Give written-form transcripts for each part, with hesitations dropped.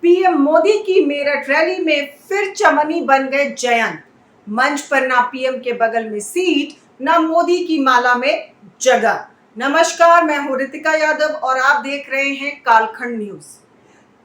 PM Modi की Meerut rally में फिर चमनी बन गए जयंत। मंच पर ना पीएम के बगल में सीट, ना मोदी की माला में जगह। नमस्कार, मैं हूं रितिका यादव और आप देख रहे हैं कालखंड न्यूज।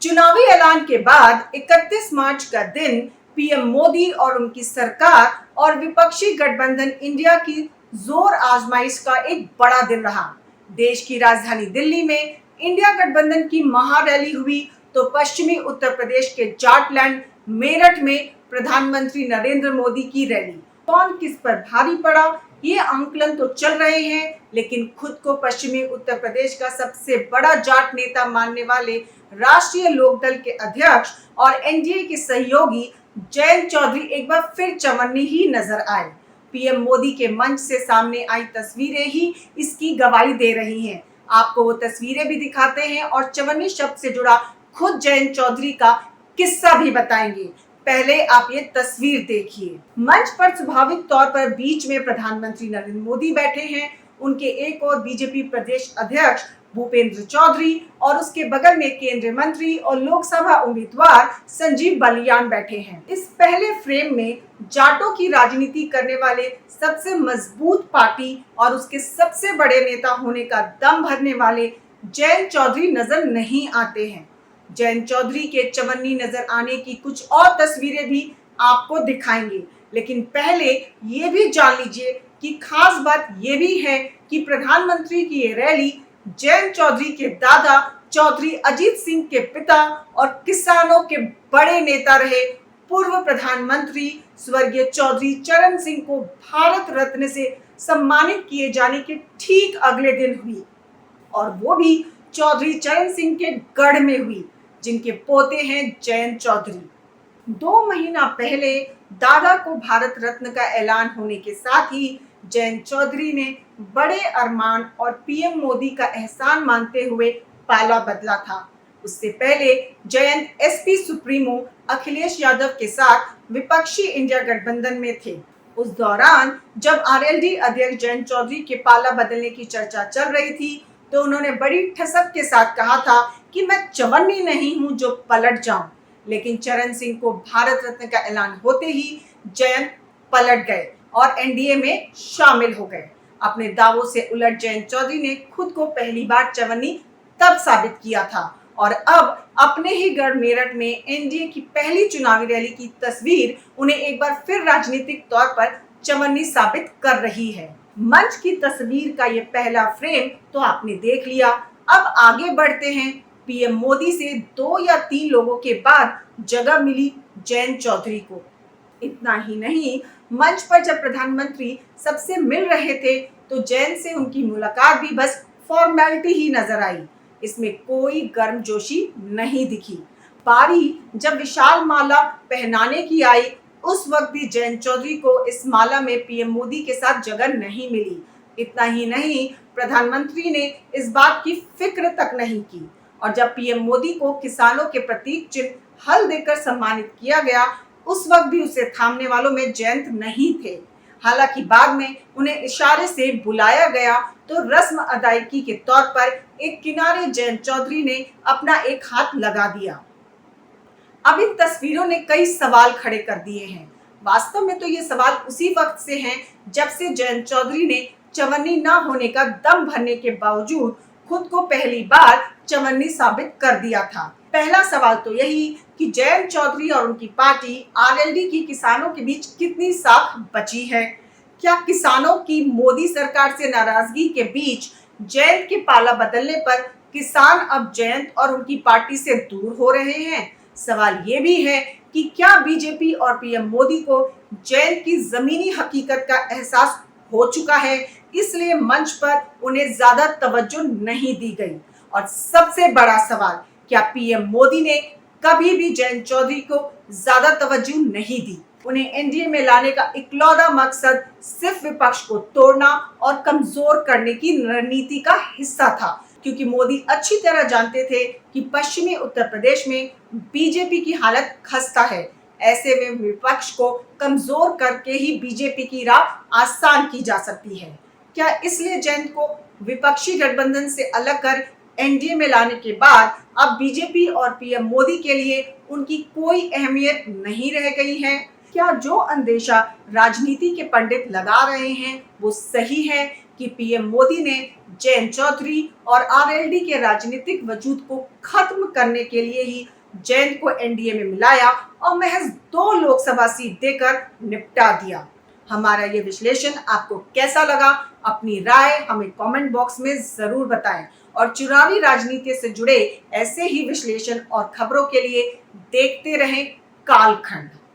चुनावी ऐलान के बाद 31 मार्च का दिन पीएम मोदी और उनकी सरकार और विपक्षी गठबंधन इंडिया की जोर आजमाइश का एक बड़ा दिन रहा। देश की राजधानी दिल्ली में इंडिया गठबंधन की महारैली हुई तो पश्चिमी उत्तर प्रदेश के जाटलैंड मेरठ में प्रधानमंत्री नरेंद्र मोदी की रैली। कौन किस पर भारी पड़ा, ये आंकलन तो चल रहे हैं, लेकिन खुद को पश्चिमी उत्तर प्रदेश का सबसे बड़ा जाट नेता मानने वाले राष्ट्रीय लोकदल के अध्यक्ष और एनडीए के सहयोगी जयंत चौधरी एक बार फिर चवन्नी ही नजर आए। पीएम मोदी के मंच से सामने आई तस्वीरें ही इसकी गवाही दे रही हैं। आपको वो तस्वीरें भी दिखाते हैं और चवन्नी शब्द से जुड़ा खुद जयंत चौधरी का किस्सा भी बताएंगे। पहले आप ये तस्वीर देखिए। मंच पर स्वाभाविक तौर पर बीच में प्रधानमंत्री नरेंद्र मोदी बैठे हैं, उनके एक और बीजेपी प्रदेश अध्यक्ष भूपेंद्र चौधरी और उसके बगल में केंद्रीय मंत्री और लोकसभा उम्मीदवार संजीव बालियान बैठे हैं। इस पहले फ्रेम में जाटों की राजनीति करने वाले सबसे मजबूत पार्टी और उसके सबसे बड़े नेता होने का दम भरने वाले जयंत चौधरी नजर नहीं आते हैं। जयंत चौधरी के चवन्नी नजर आने की कुछ और तस्वीरें भी आपको दिखाएंगे, लेकिन पहले ये भी जान लीजिए कि खास बात ये भी है कि प्रधानमंत्री की ये रैली जयंत चौधरी के दादा चौधरी अजीत सिंह के पिता और किसानों के बड़े नेता रहे पूर्व प्रधानमंत्री स्वर्गीय चौधरी चरण सिंह को भारत रत्न से सम्मानित किए जाने के ठीक अगले दिन हुई, और वो भी चौधरी चरण सिंह के गढ़ में हुई, जिनके पोते हैं जयंत चौधरी। 2 महीना पहले दादा को भारत रत्न का ऐलान होने के साथ ही जयंत चौधरी ने बड़े अरमान और पीएम मोदी का एहसान मानते हुए पाला बदला था। उससे पहले जयंत एसपी सुप्रीमो अखिलेश यादव के साथ विपक्षी इंडिया गठबंधन में थे। उस दौरान जब आरएलडी अध्यक्ष जयंत चौधरी के पाला बदलने की चर्चा चल रही थी तो उन्होंने बड़ी ठसक के साथ कहा था कि मैं चवन्नी नहीं हूं जो पलट जाऊं। लेकिन चरण सिंह को भारत रत्न का ऐलान होते ही जयंत पलट गए और एनडीए में शामिल हो गए। अपने दावों से उलट जयंत चौधरी ने खुद को पहली बार चवन्नी तब साबित किया था और अब अपने ही गढ़ मेरठ में एनडीए की पहली चुनावी रैली की तस्वीर उन्हें एक बार फिर राजनीतिक तौर पर चवन्नी साबित कर रही है। मंच की तस्वीर का ये पहला फ्रेम तो आपने देख लिया। अब आगे बढ़ते हैं। पीएम मोदी से 2 या 3 लोगों के बाद जगह मिली जयंत चौधरी को। इतना ही नहीं, मंच पर जब प्रधानमंत्री सबसे मिल रहे थे तो जयंत से उनकी मुलाकात भी बस फॉर्मेलिटी ही नजर आई। इसमें कोई गर्मजोशी नहीं दिखी। बारी जब विशाल माला पहनाने की आई, उस वक्त भी जयंत चौधरी को इस माला में पीएम मोदी के साथ जगह नहीं मिली। इतना ही नहीं, प्रधानमंत्री ने इस बात की फिक्र तक नहीं की और जब पीएम मोदी को किसानों के प्रतीक चिन्ह हल देकर सम्मानित किया गया, उस वक्त भी उसे थामने वालों में जयंत नहीं थे। हालांकि बाद में उन्हें इशारे से बुलाया गया तो रस्म अदायगी के तौर पर एक किनारे जयंत चौधरी ने अपना एक हाथ लगा दिया। अब इन तस्वीरों ने कई सवाल खड़े कर दिए हैं। वास्तव में तो ये सवाल उसी वक्त से हैं जब से जयंत चौधरी ने चवन्नी न होने का दम भरने के बावजूद खुद को पहली बार चवन्नी साबित कर दिया था। पहला सवाल तो यही कि जयंत चौधरी और उनकी पार्टी आरएलडी की किसानों के बीच कितनी साख बची है। क्या किसानों की मोदी सरकार से नाराजगी के बीच जयंत के पाला बदलने पर किसान अब जयंत और उनकी पार्टी से दूर हो रहे हैं? सवाल ये भी है कि क्या बीजेपी और पीएम मोदी को जयंत की जमीनी हकीकत का एहसास हो चुका है, इसलिए मंच पर उन्हें ज्यादा तवज्जो नहीं दी गई। और सबसे बड़ा सवाल, क्या पीएम मोदी ने कभी भी जयंत चौधरी को ज्यादा तवज्जो नहीं दी? उन्हें एनडीए में लाने का इकलौता मकसद सिर्फ विपक्ष को तोड़ना और कमजोर करने की रणनीति का हिस्सा था, क्योंकि मोदी अच्छी तरह जानते थे कि पश्चिमी उत्तर प्रदेश में बीजेपी की हालत खस्ता है। ऐसे में विपक्ष को कमजोर करके ही बीजेपी की राह आसान की जा सकती है। क्या इसलिए जयंत को विपक्षी गठबंधन से अलग कर एनडीए में लाने के बाद अब बीजेपी और पीएम मोदी के लिए उनकी कोई अहमियत नहीं रह गई है। क्या जो अंदेशा राजनीति के पंडित लगा रहे हैं वो सही है कि पीएम मोदी ने जयंत चौधरी और आरएलडी के राजनीतिक वजूद को खत्म करने के लिए ही जयंत को एनडीए में मिलाया और महज 2 लोकसभा सीट देकर निपटा दिया? हमारा ये विश्लेषण आपको कैसा लगा? अपनी राय हमें कमेंट बॉक्स में जरूर बताएं और चुनावी राजनीति से जुड़े ऐसे ही विश्लेषण और खबरों के लिए देखते रहें कालखंड।